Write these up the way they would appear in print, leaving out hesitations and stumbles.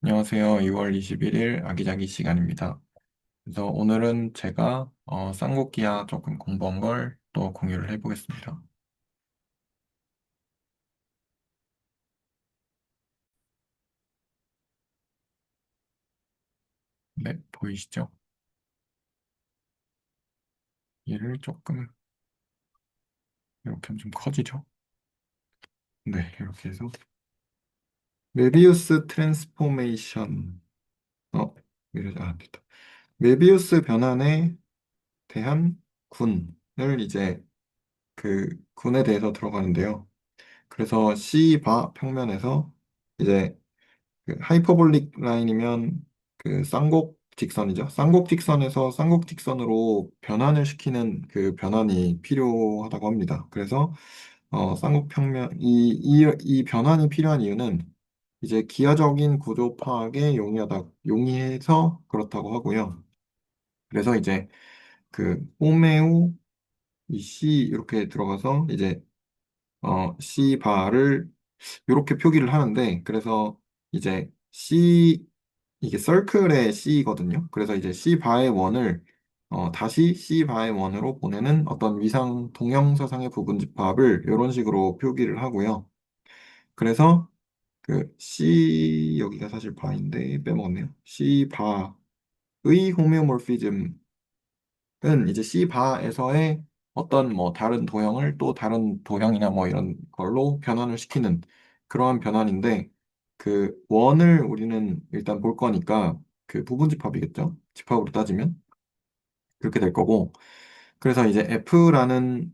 안녕하세요. 2월 21일 아기자기 시간입니다. 그래서 오늘은 제가 쌍곡기하 조금 공부한 걸 또 공유를 해보겠습니다. 네, 보이시죠? 얘를 조금 이렇게 하면 좀 커지죠? 네, 이렇게 해서 메비우스 트랜스포메이션 됐다. 메비우스 변환에 대한 군을 이제 그 군에 대해서 들어가는데요. 그래서 C바 평면에서 이제 그 하이퍼볼릭 라인이면 그 쌍곡 직선이죠. 쌍곡 직선에서 쌍곡 직선으로 변환을 시키는 그 변환이 필요하다고 합니다. 그래서 쌍곡 평면 이 변환이 필요한 이유는 이제 기하적인 구조 파악에 용이해서 그렇다고 하고요. 그래서 이제 그 홈메오 이 C 이렇게 들어가서 이제 C 바를 이렇게 표기를 하는데 그래서 이제 C 이게 서클의 C거든요. 그래서 이제 C 바의 원을 다시 C 바의 원으로 보내는 어떤 위상 동형서상의 부분집합을 이런 식으로 표기를 하고요. 그래서 그 C 여기가 사실 바인데 빼먹었네요. C 바의 호메오모피즘은 이제 C 바에서의 어떤 뭐 다른 도형을 또 다른 도형이나 뭐 이런 걸로 변환을 시키는 그러한 변환인데 그 원을 우리는 일단 볼 거니까 그 부분 집합이겠죠. 집합으로 따지면 그렇게 될 거고 그래서 이제 F라는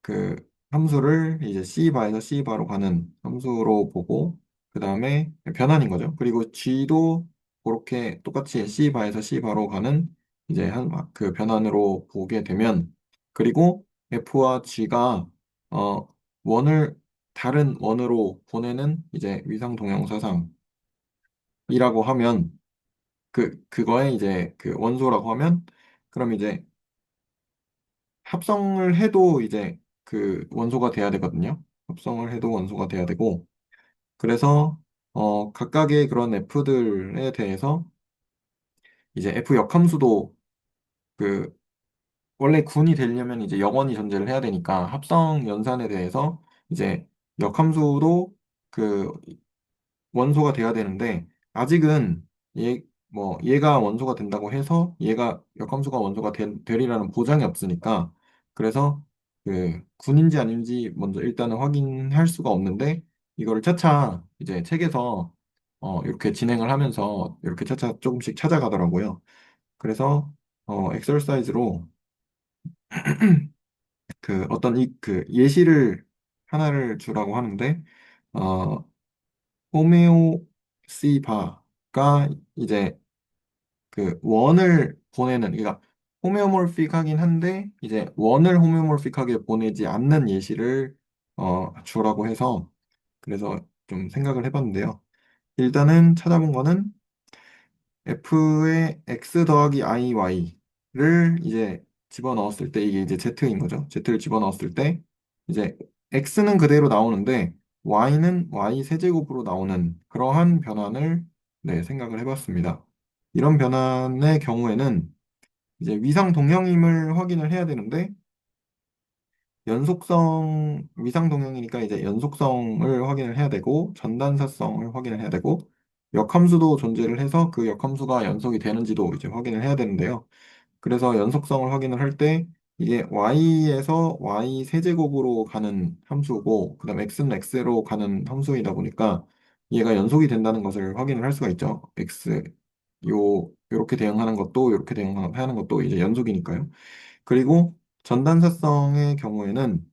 그 함수를 이제 C 바에서 C 바로 가는 함수로 보고 그 다음에 변환인 거죠. 그리고 G도 그렇게 똑같이 C 바에서 C 바로 가는 이제 한 그 변환으로 보게 되면 그리고 F와 G가 어 원을 다른 원으로 보내는 이제 위상 동형사상이라고 하면 그거에 이제 그 원소라고 하면 그럼 이제 합성을 해도 이제 그 원소가 돼야 되거든요. 합성을 해도 원소가 돼야 되고, 그래서 각각의 그런 F들에 대해서 이제 F 역함수도 그 원래 군이 되려면 이제 역원이 존재를 해야 되니까 합성 연산에 대해서 이제 역함수도 그 원소가 돼야 되는데 아직은 얘가 원소가 된다고 해서 얘가 역함수가 원소가 되리라는 보장이 없으니까 그래서 그 군인지 아닌지 먼저 일단은 확인할 수가 없는데 이거를 차차 이제 책에서 이렇게 진행을 하면서 이렇게 차차 조금씩 찾아가더라고요. 그래서 엑서사이즈로 그 어떤 그 예시를 하나를 주라고 하는데 어 호메오시바가 이제 그 원을 보내는 그러니까 호메오몰픽하긴 한데 이제 원을 호메오몰픽하게 보내지 않는 예시를 주라고 해서 그래서 좀 생각을 해봤는데요. 일단은 찾아본 거는 F의 x 더하기 iy를 이제 집어넣었을 때 이게 이제 z인 거죠. z를 집어넣었을 때 이제 x는 그대로 나오는데 y는 y 세제곱으로 나오는 그러한 변환을 네, 생각을 해봤습니다. 이런 변환의 경우에는 이제 위상 동형임을 확인을 해야 되는데 위상 동형이니까 이제 연속성을 확인을 해야 되고, 전단사성을 확인을 해야 되고, 역함수도 존재를 해서 그 역함수가 연속이 되는지도 이제 확인을 해야 되는데요. 그래서 연속성을 확인을 할 때, 이게 y에서 y 세제곱으로 가는 함수고, 그 다음 x는 x로 가는 함수이다 보니까, 얘가 연속이 된다는 것을 확인을 할 수가 있죠. 요렇게 대응하는 것도, 요렇게 대응하는 것도 이제 연속이니까요. 그리고 전단사성의 경우에는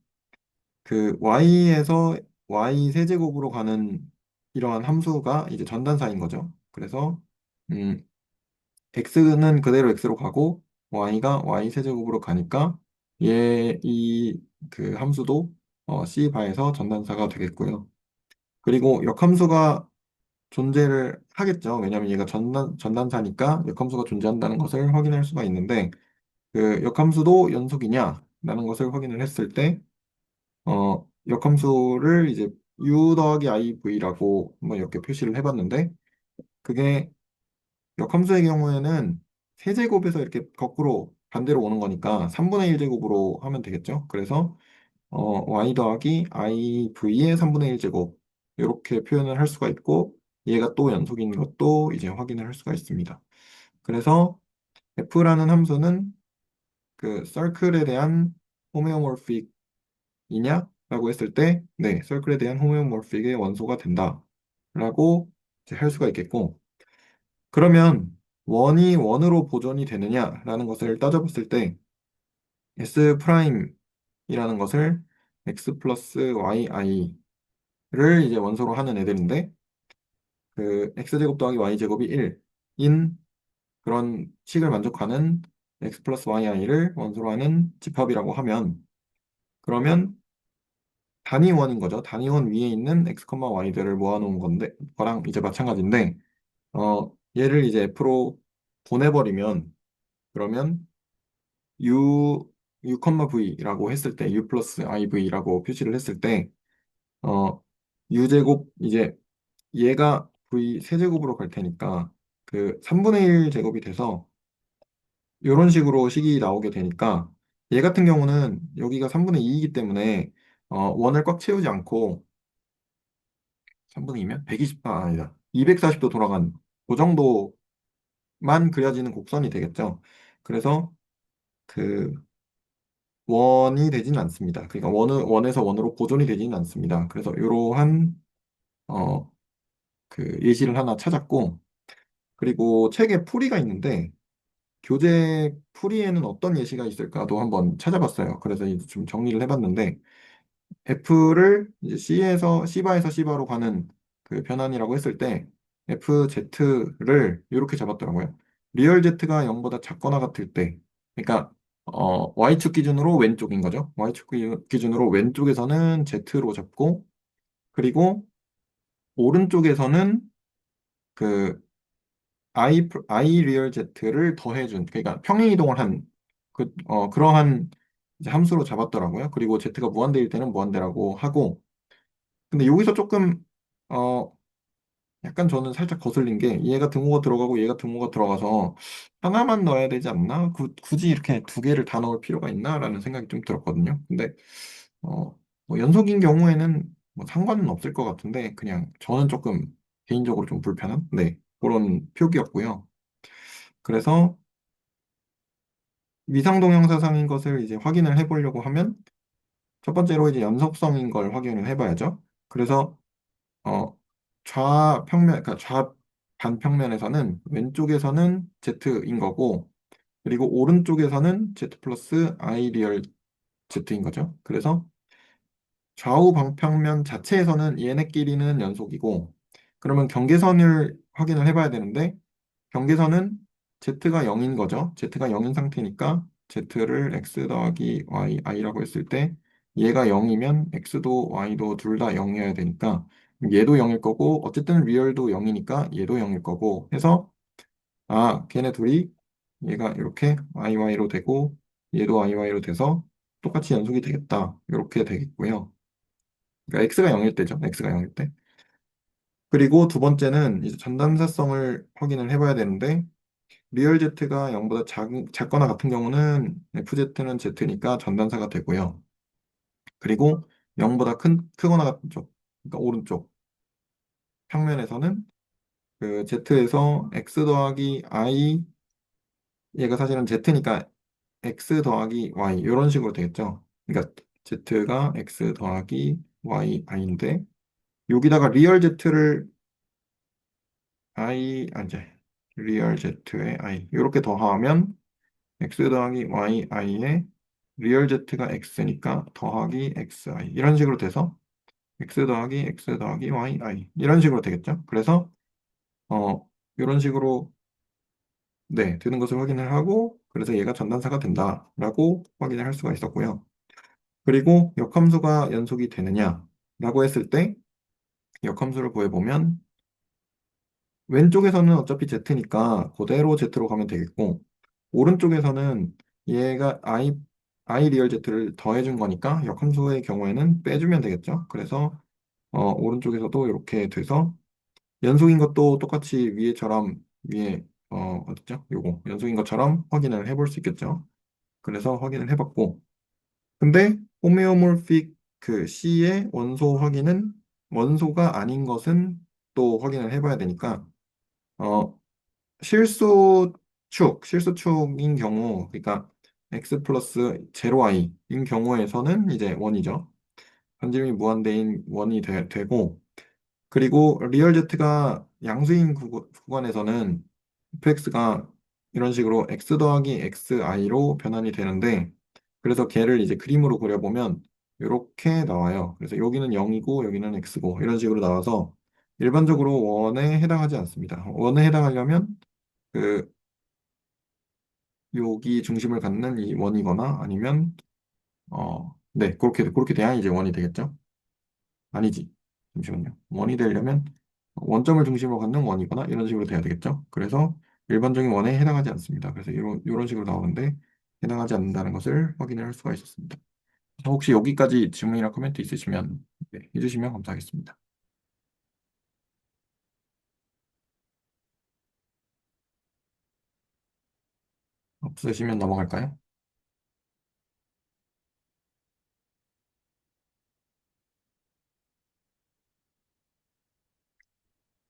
그 y에서 y 세제곱으로 가는 이러한 함수가 이제 전단사인 거죠. 그래서 음, x는 그대로 x로 가고 y가 y 세제곱으로 가니까 이 그 함수도 c 바에서 전단사가 되겠고요. 그리고 역함수가 존재를 하겠죠. 왜냐하면 얘가 전단사니까 역함수가 존재한다는 것을 확인할 수가 있는데 그 역함수도 연속이냐라는 것을 확인을 했을 때 역함수를 이제 u 더하기 iv라고 한번 이렇게 표시를 해봤는데 그게 역함수의 경우에는 세제곱에서 이렇게 거꾸로 반대로 오는 거니까 3분의 1 제곱으로 하면 되겠죠. 그래서 y 더하기iv의 3분의 1 제곱 이렇게 표현을 할 수가 있고 얘가 또 연속인 것도 이제 확인을 할 수가 있습니다. 그래서 f라는 함수는 그 circle에 대한 호메오모픽이냐라고 했을 때 네, circle에 대한 호메오모픽의 원소가 된다라고 이제 할 수가 있겠고 그러면 원이 원으로 보존이 되느냐라는 것을 따져봤을 때 S 프라임이라는 것을 x 플러스 yi를 이제 원소로 하는 애들인데 그 x제곱 더하기 y제곱이 1인 그런 식을 만족하는 x 플러스 yi를 원소로 하는 집합이라고 하면 그러면 단위원인 거죠. 단위원 위에 있는 x, y들을 모아놓은 건데 거랑 이제 마찬가지인데 얘를 이제 f로 보내버리면 그러면 v라고 했을 때 u 플러스 iv라고 표시를 했을 때 u제곱 이제 얘가 v 세제곱으로 갈 테니까 그 3분의 1 제곱이 돼서 이런 식으로 식이 나오게 되니까 얘 같은 경우는 여기가 3분의 2이기 때문에 원을 꽉 채우지 않고 3분의 2면 120도 아니다. 240도 돌아간 그 정도만 그려지는 곡선이 되겠죠. 그래서 그 원이 되지는 않습니다. 그러니까 원에서 원으로 보존이 되지는 않습니다. 그래서 이러한 어, 그 예시를 하나 찾았고 그리고 책에 풀이가 있는데 교재 풀이에는 어떤 예시가 있을까도 한번 찾아봤어요. 그래서 이제 좀 정리를 해봤는데 F를 이제 C바에서 C바로 가는 그 변환이라고 했을 때 FZ를 이렇게 잡았더라고요. 리얼 Z가 0보다 작거나 같을 때 그러니까 Y축 기준으로 왼쪽인 거죠. Y축 기준으로 왼쪽에서는 Z로 잡고 그리고 오른쪽에서는 그 I 리얼 Z를 더해준 그러니까 평행 이동을 한 그러한 이제 함수로 잡았더라고요. 그리고 Z가 무한대일 때는 무한대라고 하고 근데 여기서 조금 어 약간 저는 살짝 거슬린 게 얘가 등호가 들어가고 얘가 등호가 들어가서 하나만 넣어야 되지 않나? 굳이 이렇게 두 개를 다 넣을 필요가 있나라는 생각이 좀 들었거든요. 근데 뭐 연속인 경우에는 뭐 상관은 없을 것 같은데 그냥 저는 조금 개인적으로 좀 불편한 네 그런 표기였고요. 그래서 위상동형사상인 것을 이제 확인을 해보려고 하면 첫 번째로 이제 연속성인 걸 확인을 해봐야죠. 그래서 어, 좌평면, 그러니까 좌반평면에서는 왼쪽에서는 Z인 거고, 그리고 오른쪽에서는 Z 플러스 I 리얼 Z인 거죠. 그래서 좌우 방평면 자체에서는 얘네끼리는 연속이고, 그러면 경계선을 확인을 해봐야 되는데, 경계선은 Z가 0인 거죠. Z가 0인 상태니까 Z를 X 더하기 Y, I라고 했을 때 얘가 0이면 X도 Y도 둘 다 0이어야 되니까 얘도 0일 거고 어쨌든 리얼도 0이니까 얘도 0일 거고 해서 걔네 둘이 얘가 이렇게 IY로 되고 얘도 IY로 돼서 똑같이 연속이 되겠다. 이렇게 되겠고요. 그러니까 X가 0일 때죠. X가 0일 때. 그리고 두 번째는 이제 전단사성을 확인을 해봐야 되는데 리얼 Z가 0보다 작거나 같은 경우는 FZ는 Z니까 전단사가 되고요. 그리고 0보다 크거나 같은 쪽, 그러니까 오른쪽 평면에서는 그 Z에서 X 더하기 I, 얘가 사실은 Z니까 X 더하기 Y 이런 식으로 되겠죠. 그러니까 Z가 X 더하기 Y, I인데 여기다가 리얼 Z를 이제 리얼 Z에 I 이렇게 더하면 x 더하기 yi에 리얼 z가 x니까 더하기 xi 이런 식으로 돼서 x 더하기 yi 이런 식으로 되겠죠. 그래서 이런 식으로 네 되는 것을 확인을 하고 그래서 얘가 전단사가 된다라고 확인을 할 수가 있었고요. 그리고 역함수가 연속이 되느냐라고 했을 때 역함수를 구해보면 왼쪽에서는 어차피 z니까 그대로 z로 가면 되겠고 오른쪽에서는 얘가 i 리얼 z를 더해준 거니까 역함수의 경우에는 빼주면 되겠죠. 그래서 오른쪽에서도 이렇게 돼서 연속인 것도 똑같이 위에처럼 위에 어딨죠? 요거 연속인 것처럼 확인을 해볼 수 있겠죠. 그래서 확인을 해봤고 근데 호메오몰픽 그 C의 원소 확인은 원소가 아닌 것은 또 확인을 해봐야 되니까 어 실수축인 경우 그러니까 x 플러스 제로 i인 경우에서는 이제 원이죠. 반지름이 무한대인 원이 되고 그리고 리얼 Z가 양수인 구간에서는 fx가 이런 식으로 x 더하기 xi로 변환이 되는데 그래서 걔를 이제 그림으로 그려보면 이렇게 나와요. 그래서 여기는 0이고 여기는 x고 이런 식으로 나와서 일반적으로 원에 해당하지 않습니다. 원에 해당하려면 그 여기 중심을 갖는 이 원이거나 아니면 네, 그렇게 돼야 이제 원이 되겠죠. 아니지. 잠시만요. 원이 되려면 원점을 중심으로 갖는 원이거나 이런 식으로 돼야 되겠죠. 그래서 일반적인 원에 해당하지 않습니다. 그래서 이런 식으로 나오는데 해당하지 않는다는 것을 확인할 수가 있었습니다. 혹시 여기까지 질문이나 코멘트 있으시면 네, 해주시면 감사하겠습니다. 없으시면 넘어갈까요?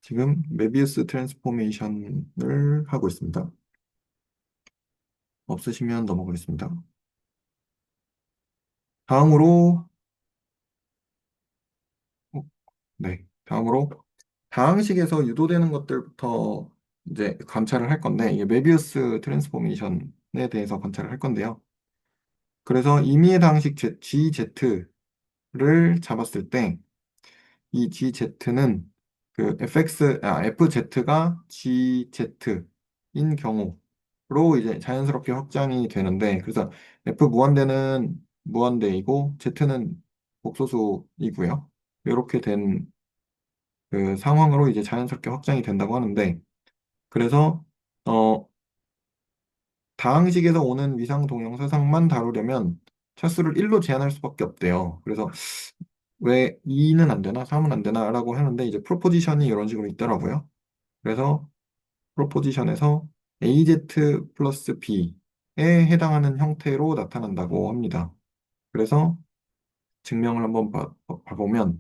지금 메비우스 트랜스포메이션을 하고 있습니다. 없으시면 넘어가겠습니다. 다음으로 어, 네, 다음으로 다항식에서 유도되는 것들부터 이제 관찰을 할 건데 이게 메비우스 트랜스포메이션에 대해서 관찰을 할 건데요. 그래서 임의의 다항식 GZ를 잡았을 때 이 GZ는 그 FZ가 GZ인 경우로 이제 자연스럽게 확장이 되는데 그래서 F 무한대는 무한대이고 Z는 복소수이고요. 이렇게 된 그 상황으로 이제 자연스럽게 확장이 된다고 하는데 그래서 어 다항식에서 오는 위상 동형 사상만 다루려면 차수를 1로 제한할 수밖에 없대요. 그래서 왜 2는 안 되나 3은 안 되나라고 하는데 이제 프로포지션이 이런 식으로 있더라고요. 그래서 프로포지션에서 AZ 플러스 B에 해당하는 형태로 나타난다고 합니다. 그래서 증명을 한번 봐보면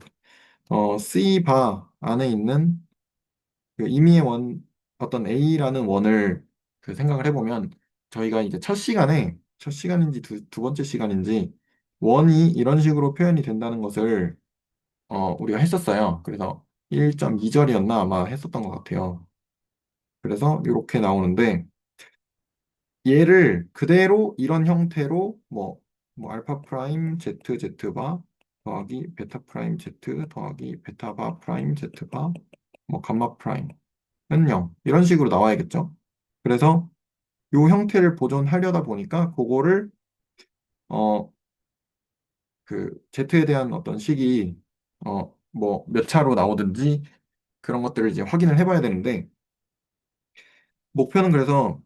C 바 안에 있는 그 임의의 어떤 A라는 원을 그 생각을 해보면 저희가 이제 첫 시간인지 두 번째 시간인지 원이 이런 식으로 표현이 된다는 것을 우리가 했었어요. 그래서 1.2절이었나 아마 했었던 것 같아요. 그래서 이렇게 나오는데 얘를 그대로 이런 형태로 뭐 알파 프라임 Z Z바 더하기 베타 프라임 Z 더하기 베타바 프라임 Z바 뭐 감마 프라임 은0 이런 식으로 나와야겠죠. 그래서 이 형태를 보존하려다 보니까 그거를 어 그 Z에 대한 어떤 식이 뭐 몇 차로 나오든지 그런 것들을 이제 확인을 해봐야 되는데 목표는 그래서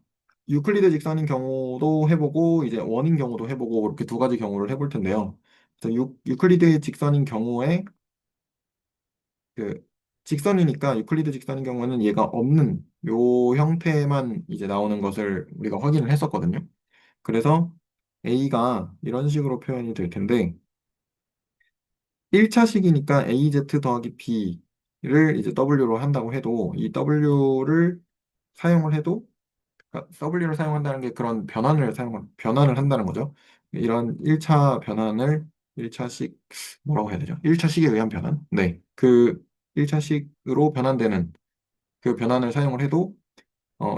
유클리드 직선인 경우도 해보고 이제 원인 경우도 해보고 이렇게 두 가지 경우를 해볼 텐데요. 그래서 유클리드 직선인 경우에 그 직선이니까 유클리드 직선인 경우는 얘가 없는 요 형태만 이제 나오는 것을 우리가 확인을 했었거든요. 그래서 A가 이런 식으로 표현이 될 텐데 1차식이니까 AZ 더하기 B를 이제 W로 한다고 해도 이 W를 사용을 해도 그러니까 W를 사용한다는 게 그런 변환을 한다는 거죠. 이런 1차 변환을 1차식 뭐라고 해야 되죠? 1차식에 의한 변환? 네. 그 1차식으로 변환되는 그 변환을 사용을 해도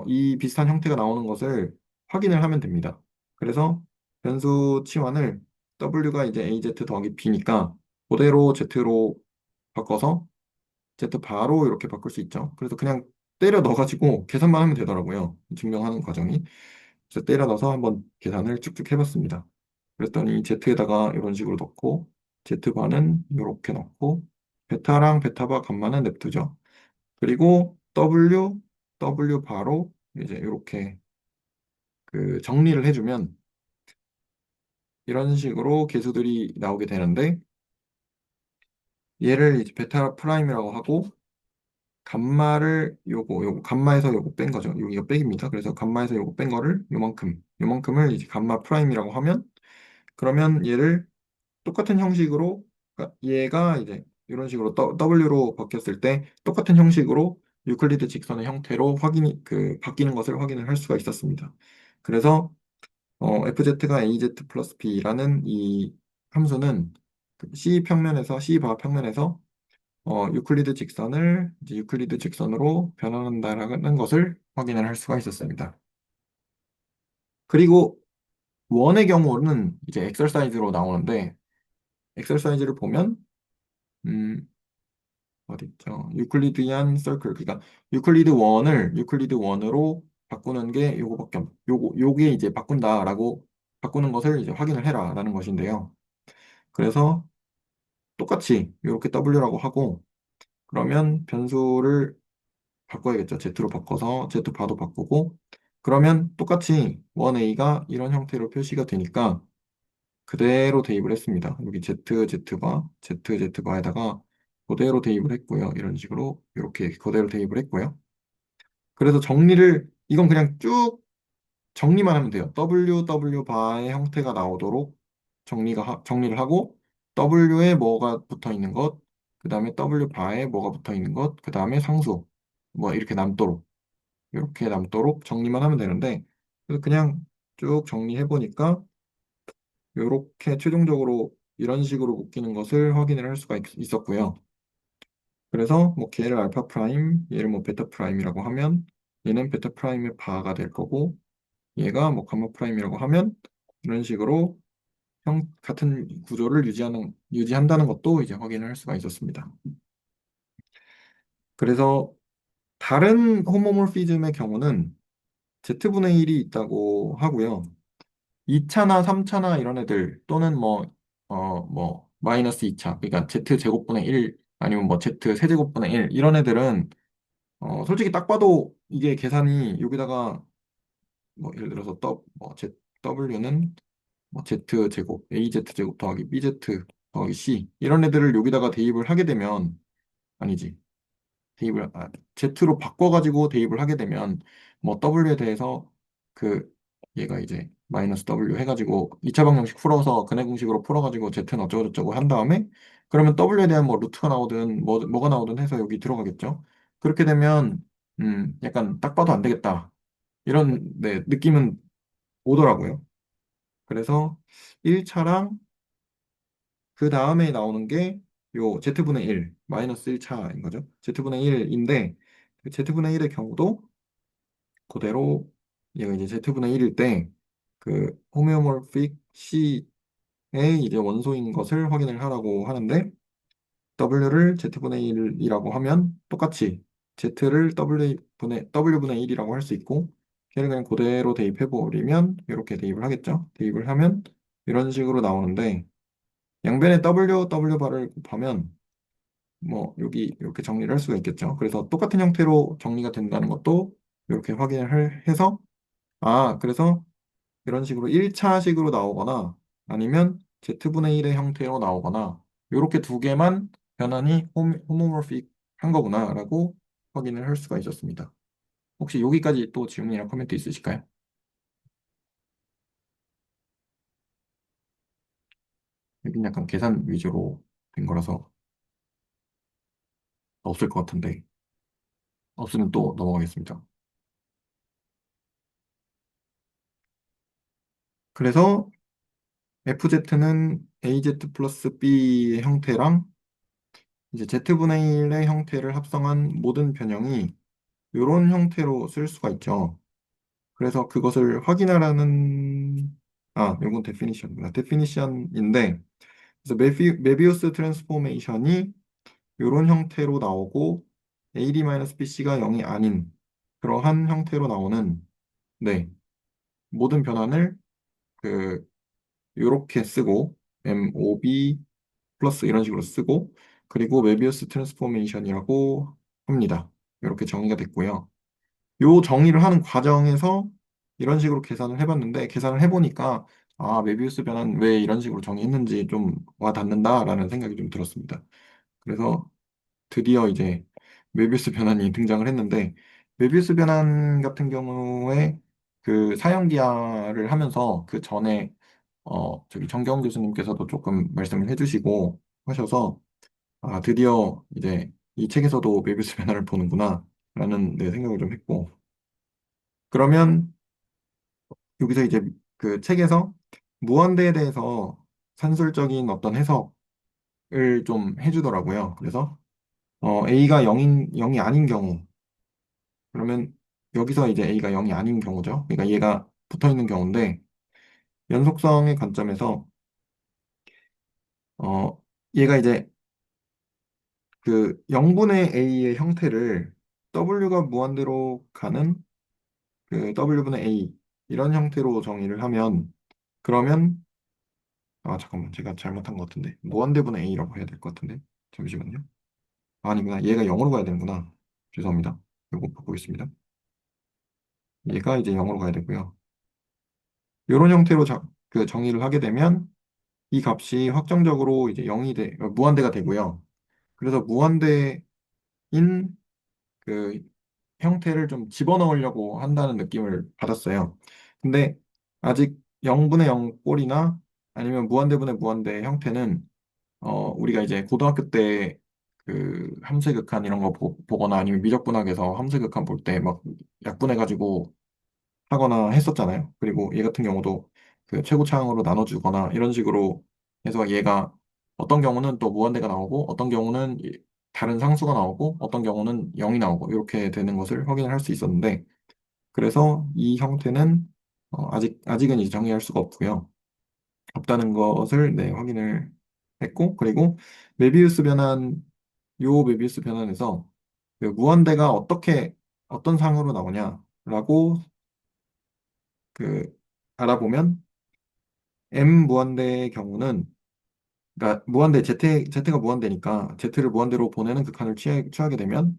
이 비슷한 형태가 나오는 것을 확인을 하면 됩니다. 그래서 변수 치환을 W가 이제 AZ 더하기 B니까 그대로 Z로 바꿔서 Z 바로 이렇게 바꿀 수 있죠. 그래서 그냥 때려 넣어가지고 계산만 하면 되더라고요. 증명하는 과정이. 그래서 때려 넣어서 한번 계산을 쭉쭉 해봤습니다. 그랬더니 Z에다가 이런 식으로 넣고 Z바는 이렇게 넣고 베타랑 베타바 값만은 냅두죠. 그리고 W 바로 이제 이렇게 그 정리를 해주면 이런 식으로 계수들이 나오게 되는데 얘를 이제 베타 프라임이라고 하고 감마를 요거 감마에서 요거 뺀 거죠. 여기가 백입니다. 그래서 감마에서 요거 뺀 거를 요만큼을 이제 감마 프라임이라고 하면 그러면 얘를 똑같은 형식으로 그러니까 얘가 이제 이런 식으로 W로 바뀌었을 때 똑같은 형식으로 유클리드 직선의 형태로 확인이 바뀌는 것을 확인을 할 수가 있었습니다. 그래서 fz가 az 플러스 b라는 이 함수는 그 C 바 평면에서 유클리드 직선을 이제 유클리드 직선으로 변환한다라는 것을 확인을 할 수가 있었습니다. 그리고 원의 경우는 이제 엑설사이즈로 나오는데 엑설사이즈를 보면 음, 어디 있죠? 유클리드안 서클 그러니까 유클리드 원으로 바꾸는 게 요게 이제 바꾼다라고 바꾸는 것을 이제 확인을 해라라는 것인데요. 그래서 똑같이 이렇게 W라고 하고 그러면 변수를 바꿔야겠죠. Z로 바꿔서 Z 바도 바꾸고 그러면 똑같이 1A가 이런 형태로 표시가 되니까 그대로 대입을 했습니다. 여기 ZZ바에다가 그대로 대입을 했고요. 이런 식으로 이렇게 그대로 대입을 했고요. 그래서 이건 그냥 쭉 정리만 하면 돼요. W 바의 형태가 나오도록 정리를 하고 W에 뭐가 붙어 있는 것, 그 다음에 W 바에 뭐가 붙어 있는 것, 그 다음에 상수 뭐 이렇게 남도록 정리만 하면 되는데 그래서 그냥 쭉 정리해 보니까 이렇게 최종적으로 이런 식으로 묶이는 것을 확인을 할 수가 있었고요. 그래서 뭐 걔를 알파 프라임, 얘를 뭐 베타 프라임이라고 하면 얘는 베타 프라임의 바가 될 거고 얘가 뭐 감마 프라임이라고 하면 이런 식으로 같은 구조를 유지한다는 것도 이제 확인을 할 수가 있었습니다. 그래서 다른 호모몰피즘의 경우는 Z분의 1이 있다고 하고요. 2차나 3차나 이런 애들 또는 마이너스 2차 그러니까 Z제곱분의 1 아니면 뭐 Z 세제곱분의 1 이런 애들은 솔직히 딱 봐도 이게 계산이 여기다가 뭐 예를 들어서 W는 뭐 Z제곱 AZ제곱 더하기 BZ 더하기 C 이런 애들을 여기다가 대입을 하게 되면 아니지 Z로 바꿔가지고 대입을 하게 되면 뭐 W에 대해서 그 얘가 이제 마이너스 W 해가지고 2차 방정식 풀어서 근해 공식으로 풀어가지고 Z는 어쩌고저쩌고 한 다음에 그러면 W에 대한 뭐 루트가 나오든 뭐가 나오든 해서 여기 들어가겠죠. 그렇게 되면 약간 딱 봐도 안 되겠다. 이런 네, 느낌은 오더라고요. 그래서 1차랑 그 다음에 나오는 게 요 Z분의 1, 마이너스 1차인 거죠. Z분의 1인데 그 Z분의 1의 경우도 그대로 얘가 이제 Z분의 1일 때 그 호메오몰픽 C의 이제 원소인 것을 확인을 하라고 하는데 W를 Z분의 1이라고 하면 똑같이 Z를 W분의 1이라고 할 수 있고 걔를 그냥 그대로 대입해버리면 이렇게 대입을 하겠죠. 대입을 하면 이런 식으로 나오는데 양변에 W 바를 곱하면 뭐 여기 이렇게 정리를 할 수가 있겠죠. 그래서 똑같은 형태로 정리가 된다는 것도 이렇게 해서 그래서 이런 식으로 1차식으로 나오거나 아니면 Z분의 1의 형태로 나오거나 이렇게 두 개만 변환이 호모모픽 한 거구나라고 확인을 할 수가 있었습니다. 혹시 여기까지 또 질문이나 코멘트 있으실까요? 여긴 약간 계산 위주로 된 거라서 없을 것 같은데 없으면 또 넘어가겠습니다. 그래서 FZ는 AZ 플러스 B의 형태랑 이제 Z분의 1의 형태를 합성한 모든 변형이 이런 형태로 쓸 수가 있죠. 그래서 그것을 확인하라는 이건 데피니션입니다. 데피니션인데 그래서 메비우스 트랜스포메이션이 이런 형태로 나오고 AD-BC가 0이 아닌 그러한 형태로 나오는 네, 모든 변환을 그 요렇게 쓰고 MOB 플러스 이런 식으로 쓰고 그리고 메비우스 트랜스포메이션이라고 합니다. 이렇게 정의가 됐고요. 요 정의를 하는 과정에서 이런 식으로 계산을 해봤는데 계산을 해보니까 메비우스 변환 왜 이런 식으로 정의했는지 좀 와닿는다라는 생각이 좀 들었습니다. 그래서 드디어 이제 메비우스 변환이 등장을 했는데, 메비우스 변환 같은 경우에 그 사형기하를 하면서 그 전에 저기 정경 교수님께서도 조금 말씀을 해주시고 하셔서, 아, 드디어 이제 이 책에서도 메비우스 변화를 보는구나 라는 네, 생각을 좀 했고, 그러면 여기서 이제 그 책에서 무한대에 대해서 산술적인 어떤 해석을 좀 해주더라고요. 그래서 A가 0이 아닌 경우, 그러면 여기서 이제 A가 0이 아닌 경우죠. 그러니까 얘가 붙어 있는 경우인데, 연속성의 관점에서 어, 얘가 이제 그 0분의 A의 형태를 W가 무한대로 가는 그 W분의 A 이런 형태로 정의를 하면, 그러면 아 잠깐만, 제가 잘못한 것 같은데 무한대분의 A라고 해야 될 것 같은데, 잠시만요. 아니구나, 얘가 0으로 가야 되는구나. 죄송합니다. 이거 바꾸겠습니다. 얘가 이제 0으로 가야 되고요. 이런 형태로 그 정의를 하게 되면 이 값이 확정적으로 이제 0이 무한대가 되고요. 그래서 무한대인 그 형태를 좀 집어넣으려고 한다는 느낌을 받았어요. 근데 아직 0분의 0 꼴이나 아니면 무한대분의 무한대 형태는 우리가 이제 고등학교 때 그 함수의 극한 이런 거 보거나 아니면 미적분학에서 함수의 극한 볼 때 막 약분해가지고 하거나 했었잖아요. 그리고 얘 같은 경우도 그 최고차항으로 나눠주거나 이런 식으로 해서 얘가 어떤 경우는 또 무한대가 나오고 어떤 경우는 다른 상수가 나오고 어떤 경우는 0이 나오고 이렇게 되는 것을 확인을 할 수 있었는데, 그래서 이 형태는 아직은 이제 정의할 수가 없고요. 없다는 것을 네, 확인을 했고, 그리고 메비우스 변환, 요 메비우스 변환에서 그 무한대가 어떤 상으로 나오냐라고 그 알아보면 M 무한대의 경우는, 그러니까 무한대 Z가 무한대니까 Z를 무한대로 보내는 극한을 취하게 되면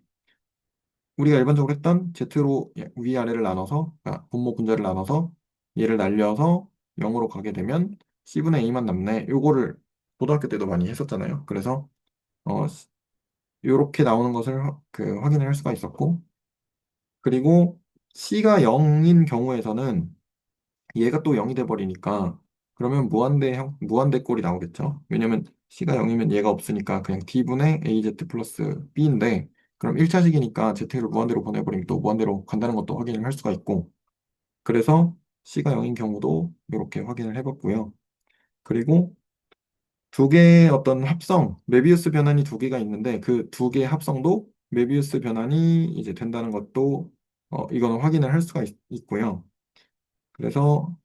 우리가 일반적으로 했던 Z로 위아래를 나눠서, 그러니까 분모 분자를 나눠서 얘를 날려서 0으로 가게 되면 C분의 A만 남네. 요거를 고등학교 때도 많이 했었잖아요. 그래서 어, 요렇게 나오는 것을 확인을 할 수가 있었고, 그리고 C가 0인 경우에서는 얘가 또 0이 돼 버리니까 그러면 무한대 꼴이 나오겠죠. 왜냐면 C가 0이면 얘가 없으니까 그냥 D분의 AZ 플러스 B인데, 그럼 1차식이니까 Z를 무한대로 보내버리면 또 무한대로 간다는 것도 확인을 할 수가 있고, 그래서 C가 0인 경우도 이렇게 확인을 해봤고요. 그리고 두 개의 어떤 합성, 메비우스 변환이 두 개가 있는데 그 두 개의 합성도 메비우스 변환이 이제 된다는 것도 이거는 확인을 할 수가 있고요. 그래서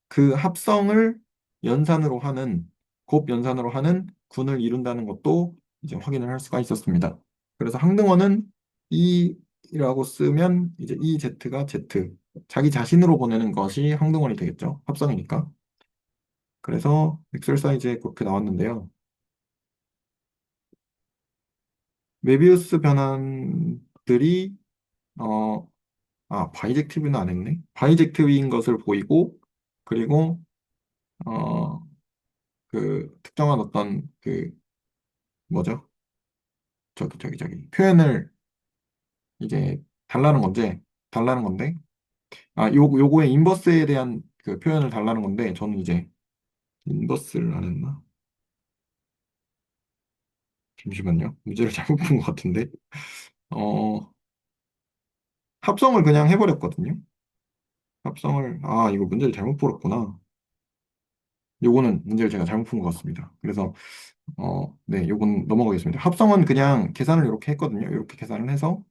그 합성을 연산으로 하는, 곱 연산으로 하는 군을 이룬다는 것도 이제 확인을 할 수가 있었습니다. 그래서 항등어는 E라고 쓰면 이제 EZ가 Z, 자기 자신으로 보내는 것이 항등원이 되겠죠. 합성이니까. 그래서 엑셀사이즈에 그렇게 나왔는데요. 메비우스 변환들이 어, 바이젝티브는 안 했네. 바이젝티브인 것을 보이고, 그리고 어, 그 특정한 어떤 그 뭐죠? 저기 표현을 이제 달라는 건데, 요거의 인버스에 대한 그 표현을 달라는 건데, 저는 이제 인버스를 안 했나? 잠시만요. 문제를 잘못 푼 것 같은데. 어, 합성을 그냥 해버렸거든요. 이거 문제를 잘못 풀었구나. 요거는 문제를 제가 잘못 푼 것 같습니다. 그래서 네, 요건 넘어가겠습니다. 합성은 그냥 계산을 이렇게 했거든요. 이렇게 계산을 해서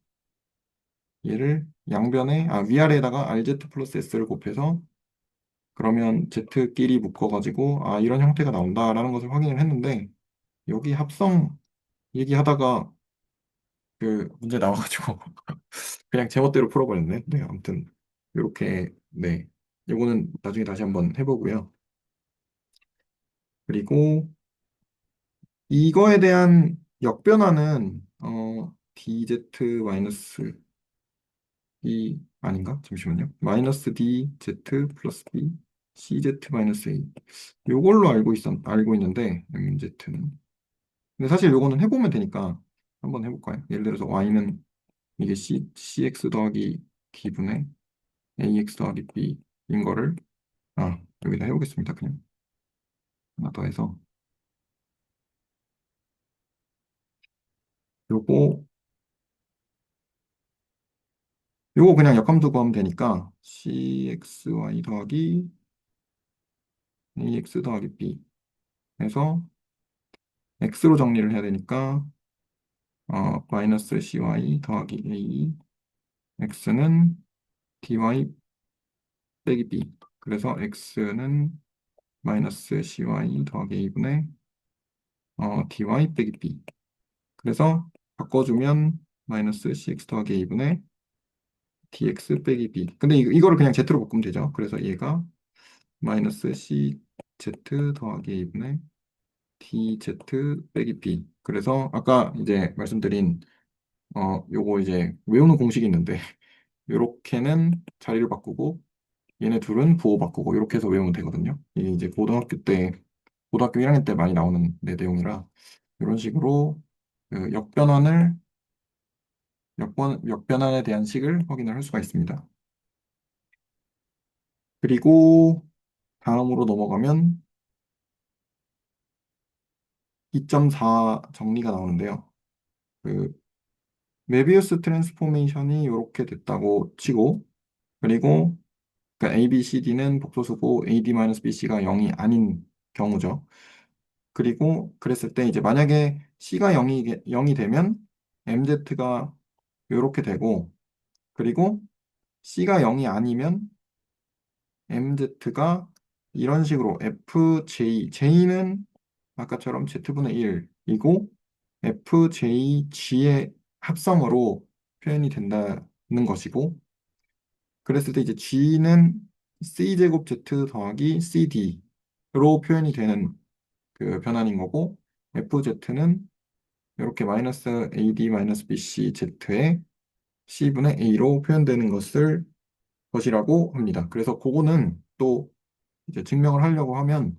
얘를 양변에 위아래에다가 RZ 플러스 S를 곱해서 그러면 Z끼리 묶어가지고 이런 형태가 나온다라는 것을 확인을 했는데, 여기 합성 얘기하다가 그 문제 나와가지고 그냥 제멋대로 풀어버렸네. 네, 아무튼 이렇게 네, 요거는 나중에 다시 한번 해보고요. 그리고 이거에 대한 역변화는 DZ 마이너스 이 아닌가? 잠시만요. 마이너스 DZ 플러스 B CZ 마이너스 A, 요걸로 알고 있는데 MZ는. 근데 사실 요거는 해보면 되니까 한번 해볼까요? 예를 들어서 y는 이게 cx 더하기 d분의 ax 더하기 b인 거를 여기다 해보겠습니다. 그냥 하나 더 해서 요거 요거 그냥 역함수 구하면 되니까 cxy 더하기 ax 더하기 b 해서 x로 정리를 해야 되니까 마이너스 cy 더하기 a x는 dy 빼기 b 그래서 x는 마이너스 cy 더하기 a분의 dy 빼기 b 그래서 바꿔주면 마이너스 cx 더하기 a분의 dx 빼기 b 근데 이거를 그냥 z로 바꾸면 되죠. 그래서 얘가 마이너스 cz 더하기 a분의 dz 빼기 b 그래서 아까 이제 말씀드린 요거 이제 외우는 공식이 있는데 요렇게는 자리를 바꾸고 얘네 둘은 부호 바꾸고 이렇게 해서 외우면 되거든요. 이게 이제 고등학교 1학년 때 많이 나오는 내용이라 이런 식으로 그 역변환에 대한 식을 확인을 할 수가 있습니다. 그리고 다음으로 넘어가면 2.4 정리가 나오는데요. 그 메비우스 트랜스포메이션이 이렇게 됐다고 치고 그리고 그러니까 A, B, C, D는 복소수고 AD-BC가 0이 아닌 경우죠. 그리고 그랬을 때 이제 만약에 C가 0이 되면 MZ가 이렇게 되고 그리고 C가 0이 아니면 MZ가 이런 식으로 J는 아까처럼 Z분의 1이고 FJG의 합성으로 표현이 된다는 것이고 그랬을 때 이제 G는 C제곱 Z 더하기 CD로 표현이 되는 그 변환인 거고 FZ는 이렇게 마이너스 AD 마이너스 BC Z의 C분의 A로 표현되는 것이라고 합니다. 그래서 그거는 또 이제 증명을 하려고 하면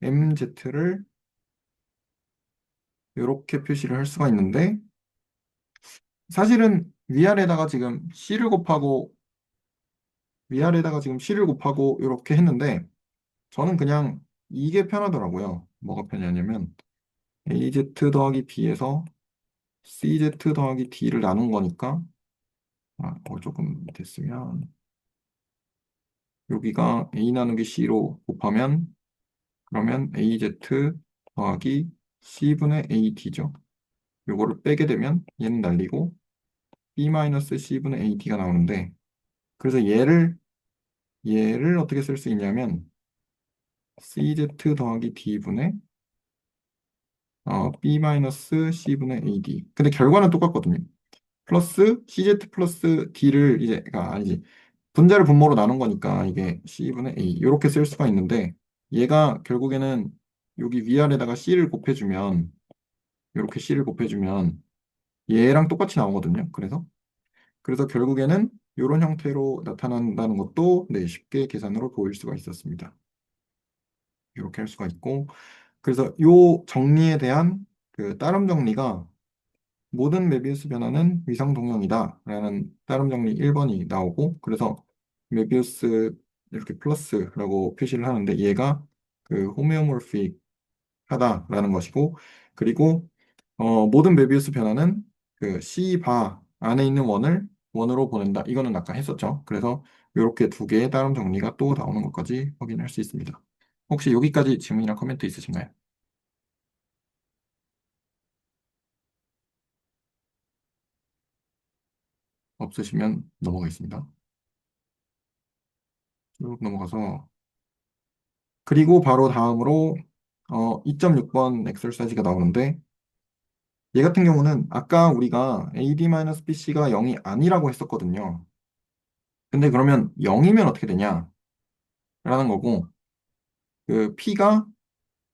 MZ를 이렇게 표시를 할 수가 있는데 사실은 위아래다가 지금 C를 곱하고 이렇게 했는데 저는 그냥 이게 편하더라고요. 뭐가 편하냐면 AZ 더하기 B에서 CZ 더하기 D를 나눈 거니까 조금 됐으면 여기가 A 나누기 C로 곱하면 그러면 AZ 더하기 C분의 AD죠. 요거를 빼게 되면 얘는 날리고 B-C분의 AD가 나오는데 그래서 얘를 어떻게 쓸 수 있냐면 CZ 더하기 D분의 B-C분의 AD 근데 결과는 똑같거든요. 플러스 CZ 플러스 D를 아니지 분자를 분모로 나눈 거니까 이게 C분의 A 이렇게 쓸 수가 있는데 얘가 결국에는 여기 위아래다가 C를 곱해주면 이렇게 C를 곱해주면 얘랑 똑같이 나오거든요. 그래서 결국에는 이런 형태로 나타난다는 것도 네, 쉽게 계산으로 보일 수가 있었습니다. 이렇게 할 수가 있고 그래서 이 정리에 대한 그 따름 정리가 모든 메비우스 변화는 위상 동형이다 라는 따름 정리 1번이 나오고 그래서 메비우스 이렇게 플러스라고 표시를 하는데 얘가 그 호메오몰픽 하다라는 것이고 그리고 모든 메비우스 변화는 그 C 바 안에 있는 원으로 보낸다. 이거는 아까 했었죠. 그래서 이렇게 두 개의 따름 정리가 또 나오는 것까지 확인할 수 있습니다. 혹시 여기까지 질문이나 코멘트 있으신가요? 없으시면 넘어가겠습니다. 쭉 넘어가서 그리고 바로 다음으로 2.6번 엑셀사이즈가 나오는데 얘 같은 경우는 아까 우리가 AD-BC가 0이 아니라고 했었거든요. 근데 그러면 0이면 어떻게 되냐라는 거고 그 P가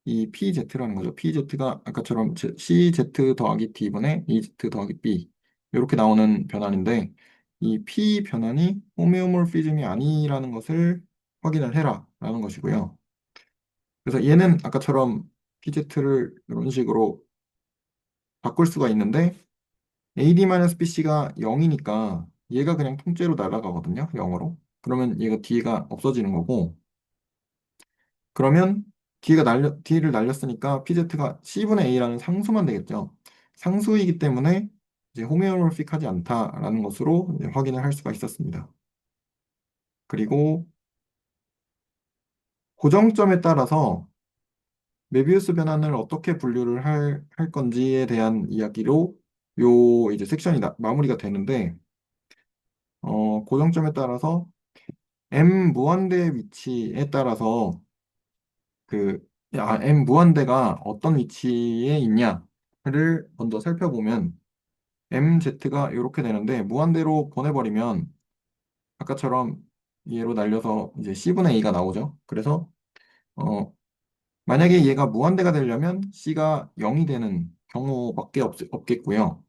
이 PZ라는 거죠. PZ가 아까처럼 CZ 더하기 D분의 EZ 더하기 B 이렇게 나오는 변환인데 이 P 변환이 호메오몰피즘이 아니라는 것을 확인을 해라 라는 것이고요. 그래서 얘는 아까처럼 PZ를 이런 식으로 바꿀 수가 있는데 AD-BC가 0이니까 얘가 그냥 통째로 날아가거든요. 0으로. 그러면 얘가 D가 없어지는 거고, 그러면 D를 날렸으니까 PZ가 C분의 A라는 상수만 되겠죠. 상수이기 때문에 이제 호메오몰픽하지 않다라는 것으로 이제 확인을 할 수가 있었습니다. 그리고 고정점에 따라서 메비우스 변환을 어떻게 분류를 할 건지에 대한 이야기로 요 이제 섹션이 마무리가 되는데, 고정점에 따라서 M 무한대의 위치에 따라서 그, M 무한대가 어떤 위치에 있냐를 먼저 살펴보면 MZ가 이렇게 되는데, 무한대로 보내버리면 아까처럼 얘로 날려서 이제 C분의 A가 나오죠. 그래서 어, 만약에 얘가 무한대가 되려면 C가 0이 되는 경우밖에 없겠고요.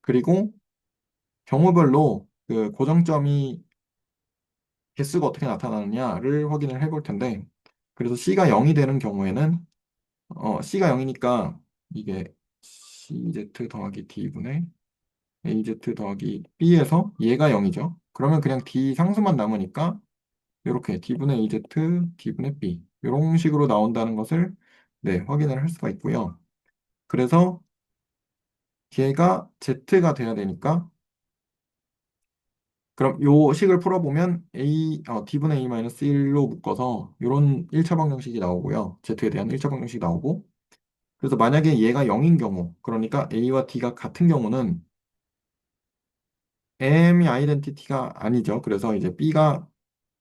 그리고 경우별로 그 고정점이 개수가 어떻게 나타나느냐를 확인을 해볼 텐데, 그래서 C가 0이 되는 경우에는 C가 0이니까 이게 CZ 더하기 D분의 AZ 더하기 B에서 얘가 0이죠. 그러면 그냥 D 상수만 남으니까 이렇게 D분의 AZ, D분의 B 이런 식으로 나온다는 것을 네, 확인을 할 수가 있고요. 그래서 걔가 Z가 돼야 되니까 그럼 요 식을 풀어보면 D분의 A-1로 묶어서 이런 1차 방정식이 나오고요. Z에 대한 1차 방정식이 나오고, 그래서 만약에 얘가 0인 경우, 그러니까 A와 D가 같은 경우는 M이 아이덴티티가 아니죠. 그래서 이제 B가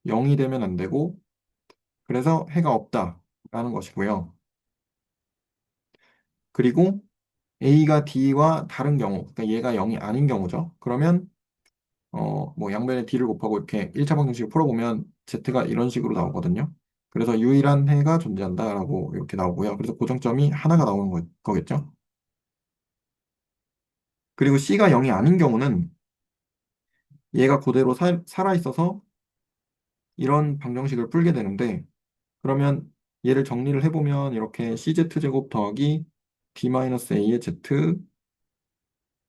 0이 되면 안 되고, 그래서 해가 없다라는 것이고요. 그리고 A가 D와 다른 경우, 그러니까 얘가 0이 아닌 경우죠. 그러면 뭐 양변에 D를 곱하고 이렇게 1차 방정식을 풀어보면 Z가 이런 식으로 나오거든요. 그래서 유일한 해가 존재한다라고 이렇게 나오고요. 그래서 고정점이 하나가 나오는 거겠죠. 그리고 C가 0이 아닌 경우는 얘가 그대로 살아있어서 이런 방정식을 풀게 되는데, 그러면 얘를 정리를 해보면 이렇게 CZ제곱 더하기 D-A의 Z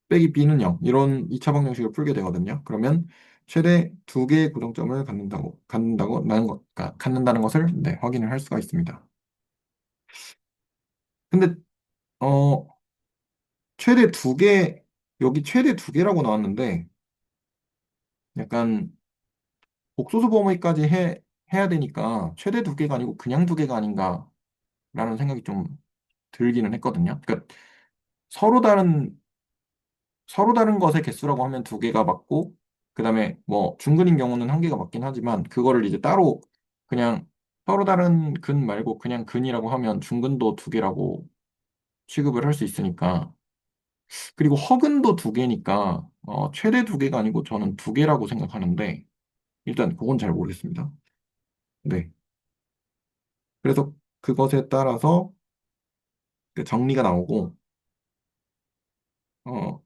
빼기 B는 0 이런 2차 방정식을 풀게 되거든요. 그러면 최대 두 개의 고정점을 갖는다는 것을 네, 확인을 할 수가 있습니다. 근데 어 최대 두 개, 여기 최대 두 개라고 나왔는데 약간 복소수 범위까지 해야 되니까 최대 두 개가 아니고 그냥 두 개가 아닌가라는 생각이 좀 들기는 했거든요. 그러니까 서로 다른 서로 다른 것의 개수라고 하면 두 개가 맞고, 그 다음에 뭐 중근인 경우는 한 개가 맞긴 하지만, 그거를 이제 따로 그냥 서로 다른 근 말고 그냥 근이라고 하면 중근도 두 개라고 취급을 할 수 있으니까. 그리고 허근도 두 개니까, 최대 두 개가 아니고 저는 두 개라고 생각하는데, 일단 그건 잘 모르겠습니다. 네. 그래서 그것에 따라서 그 정리가 나오고, 어,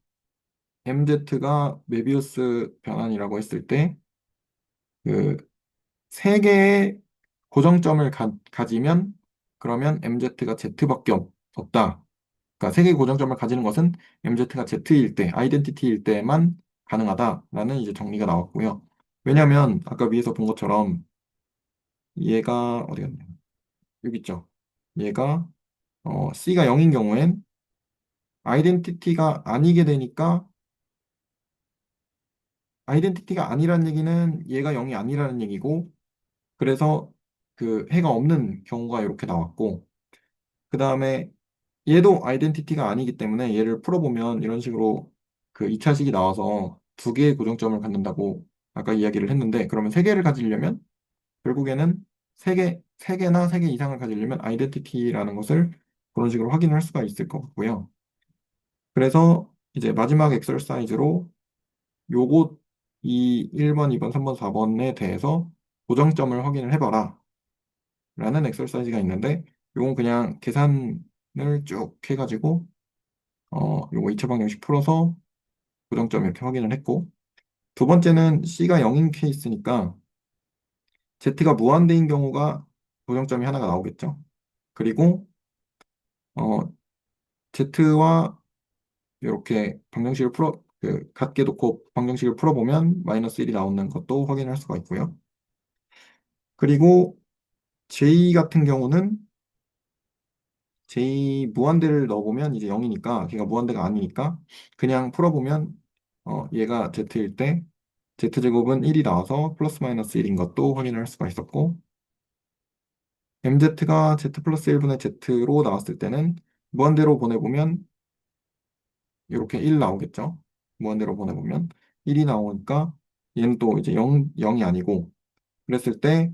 MZ가 메비우스 변환이라고 했을 때, 그 세 개의 고정점을 가지면 그러면 MZ가 Z밖에 없다. 그러니까 세 개의 고정점을 가지는 것은 MZ가 Z일 때, 아이덴티티일 때만 가능하다라는 이제 정리가 나왔고요. 왜냐하면 아까 위에서 본 것처럼 얘가 어디 갔냐? 여기 있죠. 얘가 C가 0인 경우엔 아이덴티티가 아니게 되니까 아이덴티티가 아니라는 얘기는 얘가 0이 아니라는 얘기고, 그래서 그 해가 없는 경우가 이렇게 나왔고, 그 다음에 얘도 아이덴티티가 아니기 때문에 얘를 풀어보면 이런 식으로 그 2차식이 나와서 두 개의 고정점을 갖는다고 아까 이야기를 했는데, 그러면 세 개를 가지려면 결국에는 세 개나 세 개 이상을 가지려면 아이덴티티라는 것을 그런 식으로 확인할 수가 있을 것 같고요. 그래서 이제 마지막 엑설사이즈로 요것 이 1번, 2번, 3번, 4번에 대해서 고정점을 확인을 해봐라 라는 엑설사이즈가 있는데, 요건 그냥 계산을 쭉 해가지고 요거 2차 방정식 풀어서 고정점 이렇게 확인을 했고, 두 번째는 C가 0인 케이스니까 Z가 무한대인 경우가 고정점이 하나가 나오겠죠. 그리고 어, Z와 이렇게 방정식을 같게 놓고 방정식을 풀어보면 마이너스 1이 나오는 것도 확인할 수가 있고요. 그리고 J 같은 경우는 J 무한대를 넣어보면 이제 0이니까 걔가 무한대가 아니니까 그냥 풀어보면 얘가 Z일 때 Z제곱은 1이 나와서 플러스 마이너스 1인 것도 확인할 수가 있었고 MZ가 Z 플러스 1분의 Z로 나왔을 때는 무한대로 보내보면 이렇게 1 나오겠죠. 무한대로 보내보면 1이 나오니까 얘는 또 이제 0이 아니고 그랬을 때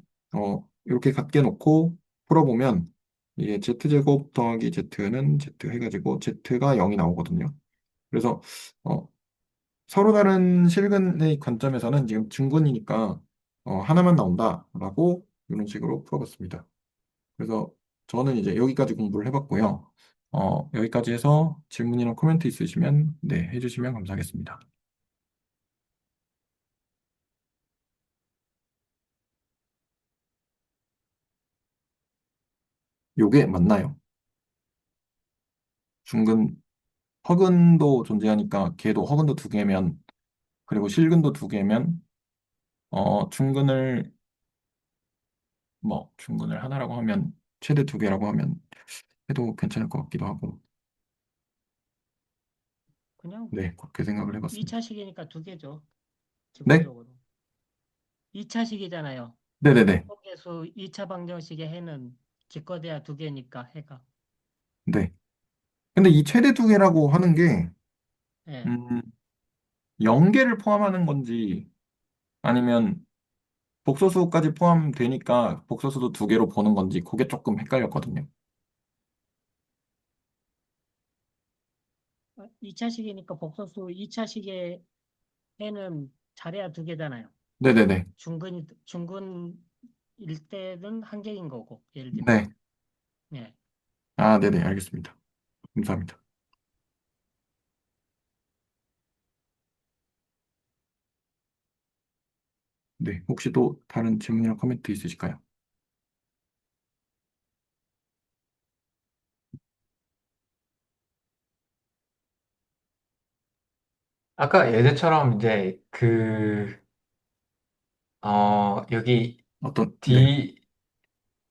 이렇게 같게 놓고 풀어보면 이게 z제곱 더하기 z는 z 해가지고 z가 0이 나오거든요. 그래서 어, 서로 다른 실근의 관점에서는 지금 중근이니까 하나만 나온다라고 이런 식으로 풀어봤습니다. 그래서 저는 이제 여기까지 공부를 해봤고요. 여기까지 해서 질문이나 코멘트 있으시면 네, 해주시면 감사하겠습니다. 요게 맞나요? 중근 허근도 존재하니까 걔도 허근도 두 개면 그리고 실근도 두 개면 중근을 중근을 하나라고 하면 최대 두 개라고 하면 해도 괜찮을 것 같기도 하고 그냥 네 그렇게 생각을 해봤습니다. 2차식이니까 두 개죠. 네? 기본적으로. 2차식이잖아요. 네네네. 속계수 2차 방정식의 해는 기껏해야 두 개니까 해가. 네. 근데 이 최대 두 개라고 하는 게 예. 음, 0개를 포함하는 건지 아니면 복소수까지 포함되니까 복소수도 두 개로 보는 건지 그게 조금 헷갈렸거든요. 2차식이니까 복소수 2차식의 해는 잘해야 두 개잖아요. 네네네. 중근일 때는 한 개인 거고, 예를 들면. 네. 예. 아, 네네. 알겠습니다. 감사합니다. 네. 혹시 또 다른 질문이나 코멘트 있으실까요? 아까 예제처럼 이제 여기 네. D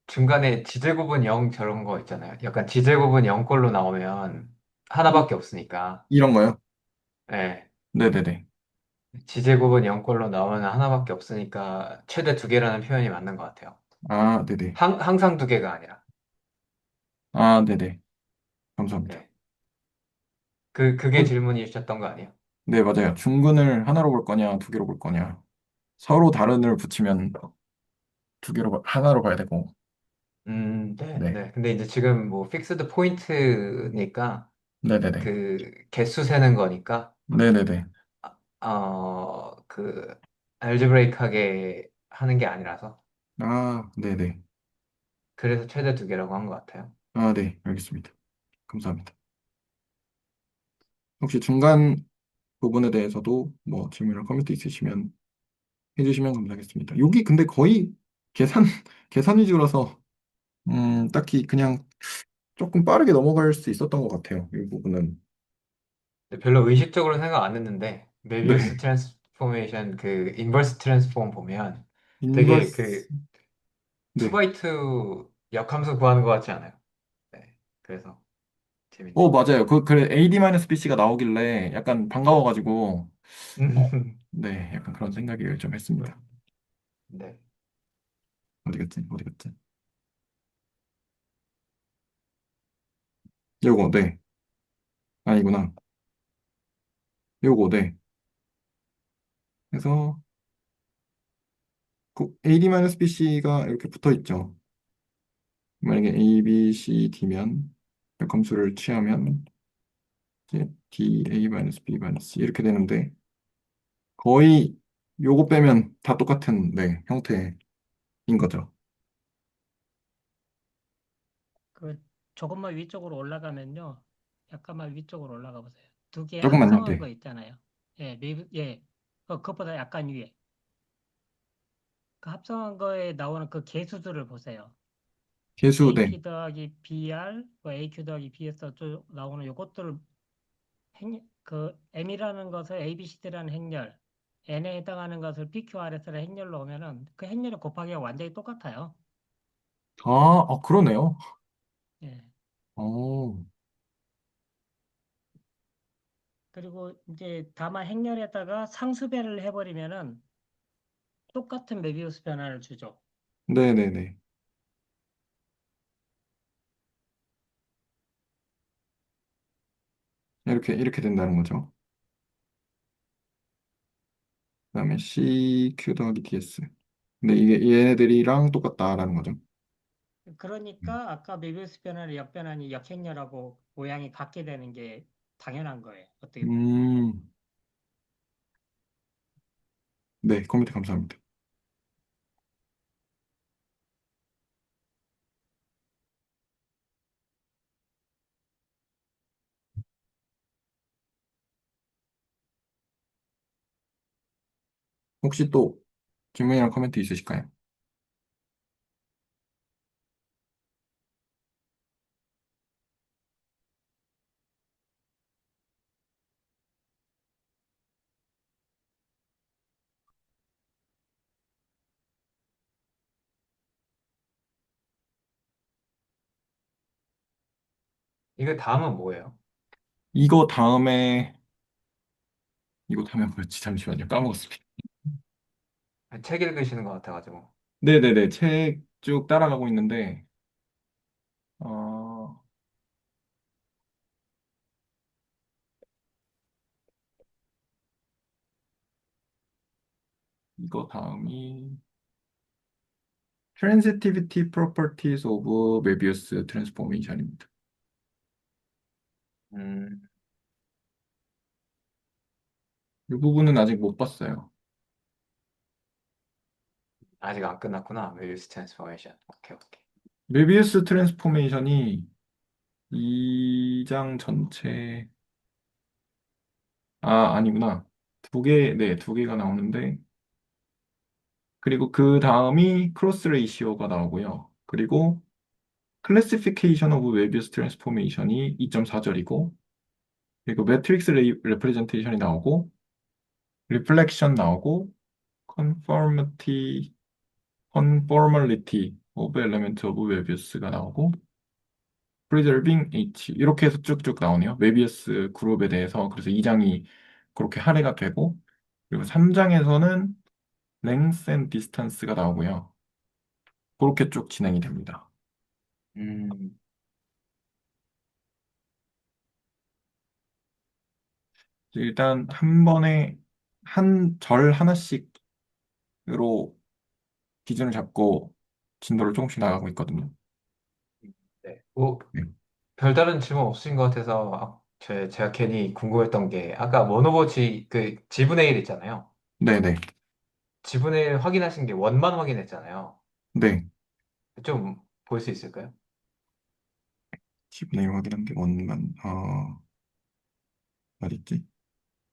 중간에 지제곱은 0 저런 거 있잖아요. 약간 지제곱은 0꼴로 나오면 이, 하나밖에 없으니까. 이런 거요? 예. 네네네. 지제곱은 0꼴로 나오면 하나밖에 없으니까 최대 두 개라는 표현이 맞는 것 같아요. 아, 네네. 항상 두 개가 아니라. 아, 네네. 감사합니다. 예. 그게 그, 질문이 주셨던 거 아니에요? 네, 맞아요. 중근을 하나로 볼 거냐, 두 개로 볼 거냐. 서로 다른을 붙이면 하나로 봐야 되고. 네, 네. 네. 근데 이제 지금 뭐 픽스드 포인트니까 네네네. 개수 세는 거니까 네네네. 그 알gebraic하게 하는 게 아니라서 아, 네네. 그래서 최대 두 개라고 한 것 같아요. 아, 네. 알겠습니다. 감사합니다. 혹시 중간 부분에 대해서도 뭐 질문이나 코멘트 있으시면 해주시면 감사하겠습니다. 여기 근데 거의 계산, 계산 위주라서, 딱히 그냥 조금 빠르게 넘어갈 수 있었던 것 같아요. 이 부분은. 근데 별로 의식적으로 생각 안 했는데 메비우스 네. 트랜스포메이션 그 인버스 트랜스폼 보면 되게 인버스, 네. 2x2 역함수 구하는 것 같지 않아요? 네. 그래서 재밌네요. 맞아요. 그래, AD-BC가 나오길래 약간 반가워가지고, 어, 네. 약간 그런 생각을 좀 했습니다. 네. 어디 갔지? 어디 갔지? 요거, 네. 아니구나. 요거, 네. 그래서, AD-BC가 이렇게 붙어 있죠. 만약에 A, B, C, D면, 역함수를 취하면, 이제 D, A-B-C 이렇게 되는데, 거의 요거 빼면 다 똑같은, 네, 형태인 거죠. 그, 조금만 위쪽으로 올라가면요. 약간만 위쪽으로 올라가 보세요. 두 개 조금만요, 합성한 네. 거 있잖아요. 예, 예. 그것보다 약간 위에. 그 합성한 거에 나오는 그 계수들을 보세요. 계수, 네. AQ 더하기 BR, 뭐 AQ 더하기 BS 나오는 요것들을 그 M이라는 것을 ABCD라는 행렬, N에 해당하는 것을 PQRS라는 행렬로 오면은 그 행렬의 곱하기가 완전히 똑같아요. 그러네요. 예. 어, 그리고 이제 다만 행렬에다가 상수배를 해버리면은 똑같은 메비우스 변화를 주죠. 네네네. 이렇게 된다는 거죠. 그다음에 CQ 더하기 DS. 근데 이게 얘네들이랑 똑같다라는 거죠. 음. 그러니까 아까 메비우스 변화를 역변하니 역행렬하고 모양이 같게 되는 게 당연한 거예요. 어떻게 보면. 음, 네, 컴퓨터 감사합니다. 혹시 또 질문이랑 코멘트 있으실까요? 이거 다음은 뭐예요? 이거 다음에, 이거 다음에 뭐였지? 잠시만요. 까먹었습니다. 책 읽으시는 것 같아가지고. 네네네. 책 쭉 따라가고 있는데, 어, 이거 다음이 Transitivity Properties of Möbius Transformation입니다. 음, 이 부분은 아직 못 봤어요. 아직 안 끝났구나. 메비우스 트랜스포메이션. 오케이, 오케이. 메비우스 트랜스포메이션이 2장 전체, 아니구나. 네, 두 개가 나오는데, 그리고 그 다음이 크로스 레이시오가 나오고요. 그리고 클래시피케이션 오브 웨비우스 트랜스포메이션이 2.4절이고, 그리고 매트릭스 레프레젠테이션이 나오고, 리플렉션 나오고, 컨포머티, 컨포멀리티 오브 엘리멘트 오브 웨비우스가 나오고, 프리저빙 H 이렇게 해서 쭉쭉 나오네요. 웨비우스 그룹에 대해서 그래서 2장이 그렇게 할애가 되고 그리고 3장에서는 랭스 앤 디스턴스가 나오고요. 그렇게 쭉 진행이 됩니다. 음, 일단 한 번에 한 절 하나씩으로 기준을 잡고 진도를 조금씩 나가고 있거든요. 네. 뭐, 네, 별다른 질문 없으신 것 같아서 제가 괜히 궁금했던 게 아까 원오버지 그 지분의 일 있잖아요. 네네. 지분의 일 확인하신 게 원만 확인했잖아요. 네. 좀 볼 수 있을까요? 10분의 1 확인한 게 원만, 어딨지?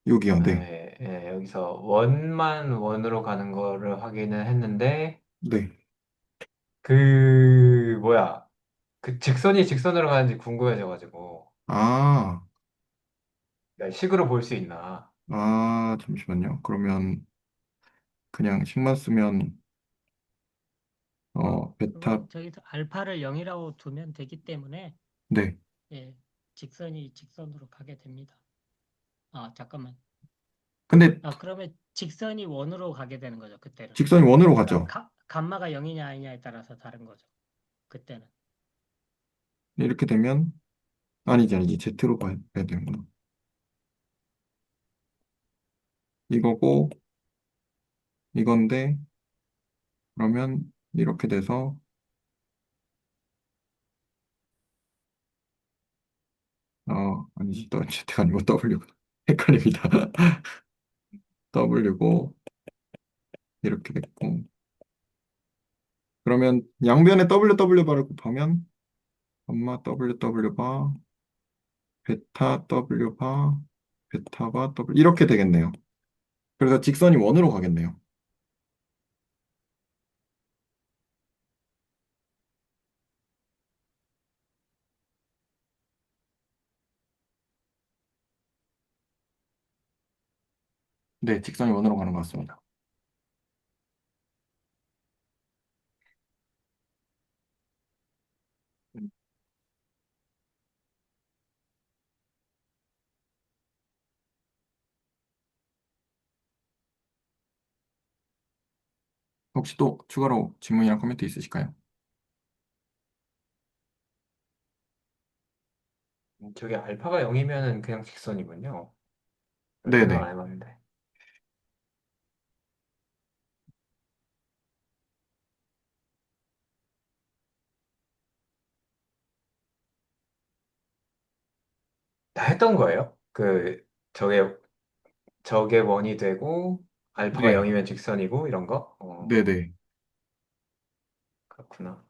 여기요, 네. 여기서 원만 원으로 가는 거를 확인을 했는데 네. 그 뭐야 그 직선이 직선으로 가는지 궁금해져가지고 아, 식으로 볼 수 있나? 잠시만요. 그러면 그냥 식만 쓰면, 베타, 그건 저기서 알파를 0이라고 두면 되기 때문에 네. 예, 직선이 직선으로 가게 됩니다. 잠깐만. 근데 그러면 직선이 원으로 가게 되는 거죠, 그때는. 직선이 원으로 그러니까 가죠. 감마가 0이냐 아니냐에 따라서 다른 거죠. 그때는. 이렇게 되면, 아니지. Z로 봐야 되는구나. 이거고, 이건데, 그러면 이렇게 돼서, 아니지, 또 Z가 아니고 W. 헷갈립니다. W고, 이렇게 됐고. 그러면 양변에 WW 바를 곱하면, 엄마 WW 바, 베타 W 바, 베타 바 W, 이렇게 되겠네요. 그래서 직선이 원으로 가겠네요. 네, 직선이 원으로 가는 것 같습니다. 혹시 또 추가로 질문이나 코멘트 있으실까요? 저게 알파가 0이면은 그냥 직선이군요. 생각 안 네네. 해봤는데. 다 했던 거예요? 저게 원이 되고, 알파가 네. 0이면 직선이고, 이런 거? 네네. 그렇구나.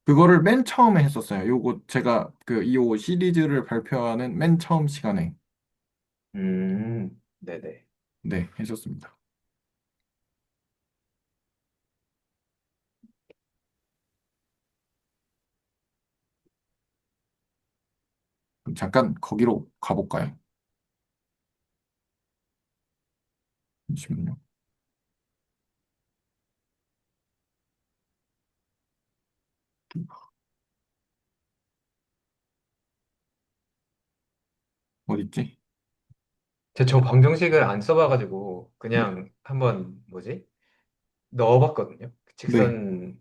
그거를 맨 처음에 했었어요. 요거 제가 이 시리즈를 발표하는 맨 처음 시간에 네네. 네, 했었습니다. 그럼 잠깐 거기로 가볼까요? 잠시만요. 어딨지? 저 방정식을 안 써봐가지고, 네. 그냥 한번, 뭐지? 넣어봤거든요. 네.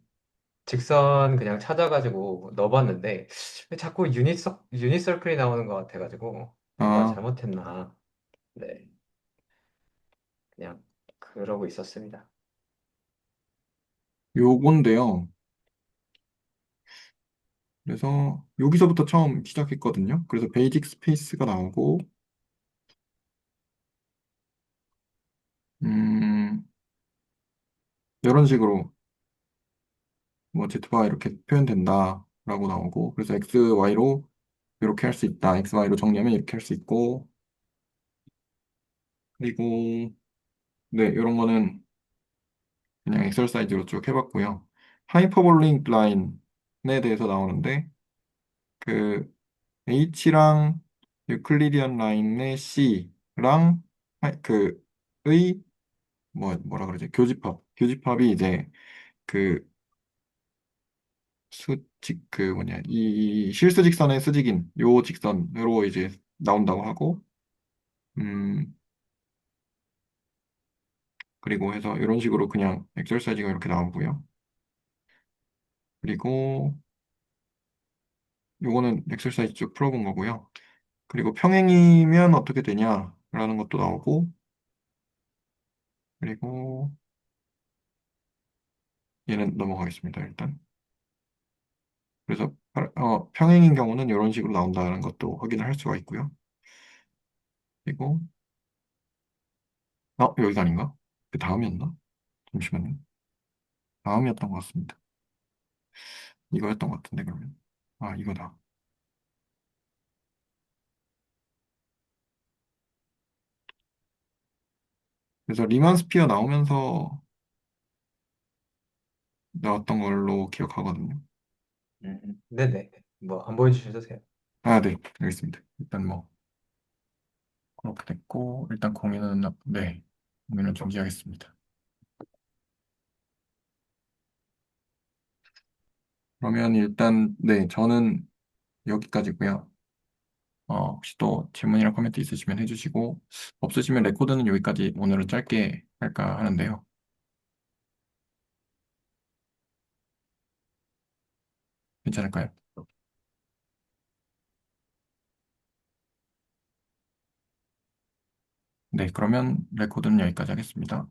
직선 그냥 찾아가지고 넣어봤는데, 왜 자꾸 유니서클이 나오는 것 같아가지고, 뭔가 아, 잘못했나. 네. 그냥, 그러고 있었습니다. 요건데요. 그래서 여기서부터 처음 시작했거든요. 그래서 베이직 스페이스가 나오고, 음, 이런 식으로 뭐 Z바 이렇게 표현된다라고 나오고, 그래서 X, Y로 이렇게 할 수 있다. X, Y로 정리하면 이렇게 할 수 있고, 그리고 네, 이런 거는 그냥 엑ሰር사이즈로 쭉 해봤고요. 하이퍼볼릭 라인에 대해서 나오는데, 그 H랑 유클리디언 라인의 C랑 의 뭐라 그러지? 교집합이 이제 그 이 실수직선의 수직인 요 직선으로 이제 나온다고 하고, 음, 그리고 해서 이런 식으로 그냥 엑ሰር사이즈가 이렇게 나오고요. 그리고 요거는 엑ሰር사이즈 쭉 풀어본 거고요. 그리고 평행이면 어떻게 되냐라는 것도 나오고, 그리고 얘는 넘어가겠습니다, 일단. 그래서 평행인 경우는 이런 식으로 나온다는 것도 확인을 할 수가 있고요. 그리고 여기가 아닌가? 그 다음이었나? 잠시만요. 다음이었던 것 같습니다. 이거였던 것 같은데 그러면. 아, 이거다. 그래서 리만 스피어 나오면서 나왔던 걸로 기억하거든요. 네네. 뭐, 안 보여주셔도 돼요. 아, 네, 알겠습니다. 일단 뭐 그렇게 됐고, 일단 공유는 중지하겠습니다. 그러면 일단 네, 저는 여기까지고요. 혹시 또 질문이나 코멘트 있으시면 해주시고, 없으시면 레코드는 여기까지 오늘은 짧게 할까 하는데요. 괜찮을까요? 네, 그러면 레코드는 여기까지 하겠습니다.